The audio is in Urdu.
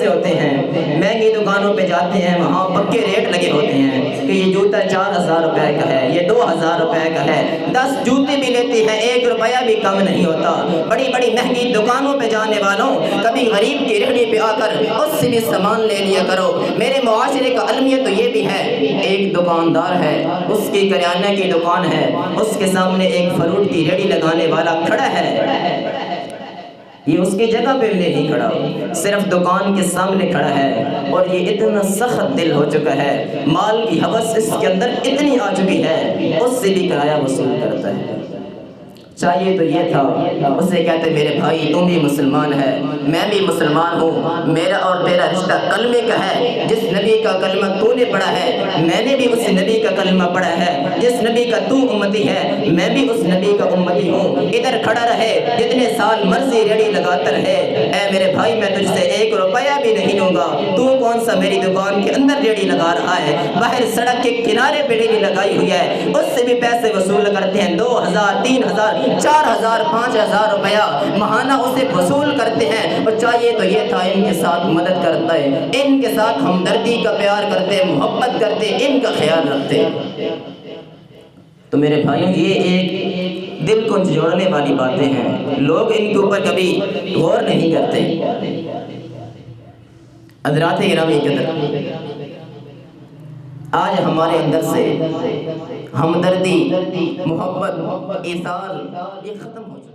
ایسے ہوتے ہیں مہنگی دکانوں پہ جاتے ہیں، وہاں پکے ریٹ لگے ہوتے ہیں کہ یہ جوتا 4000 روپے کا ہے، یہ 2000 روپے کا ہے، 10 جوتے بھی لیتے ہیں 1 روپیہ بھی کم نہیں ہوتا۔ بڑی بڑی مہنگی دکانوں پہ جانے والوں کبھی غریب کی ریہڑی پہ آ کر اس سے بھی سامان لے لیا کرو۔ میرے معاشرے کا المیہ تو یہ بھی ہے، ایک دکاندار ہے، اس کی کریانہ کی دکان ہے، اس کے سامنے ایک فروٹ کی ریہڑی لگانے والا کھڑا ہے، یہ اس کی جگہ پہ نہیں کھڑا، صرف دکان کے سامنے کھڑا ہے، اور یہ اتنا سخت دل ہو چکا ہے، مال کی حوث اس کے اندر اتنی آ چکی ہے، اس سے بھی کرایہ وصول کرتا ہے۔ چاہیے تو یہ تھا اسے کہتے میرے بھائی تم بھی مسلمان ہے، میں بھی مسلمان ہوں، میرا اور تیرا رشتہ کلمے کا ہے، جس نبی کا کلمہ تو نے پڑھا ہے میں نے بھی اس نبی کا کلمہ پڑھا ہے، جس نبی کا تو امتی ہے میں بھی اس نبی کا امتی ہوں، ادھر کھڑا رہے جتنے سال مرضی ریڑھی لگاتا رہے، اے میرے بھائی میں تجھ سے 1 روپیہ بھی نہیں لوں گا، تو کون سا میری دکان کے اندر ریڑھی لگا رہا ہے، باہر سڑک کے کنارے پہ ریڑھی لگائی ہوئی ہے، اس سے بھی پیسے وصول کرتے ہیں، 2000 3000 4000 5000 روپیہ ماہانہ اسے وصول کرتے ہیں۔ اور چاہیے تو یہ تھا ان کے ساتھ مدد کرتے، ان کے ساتھ ہمدردی کا پیار کرتے، محبت کرتے، ان کا خیال رکھتے۔ تو میرے بھائیوں یہ ایک دل کو جوڑنے والی باتیں ہیں، لوگ ان کے اوپر کبھی غور نہیں کرتے۔ حضرات گرامی قدر، آج ہمارے اندر سے ہمدردی، محبت، ایثار یہ ختم ہو چکا ہے۔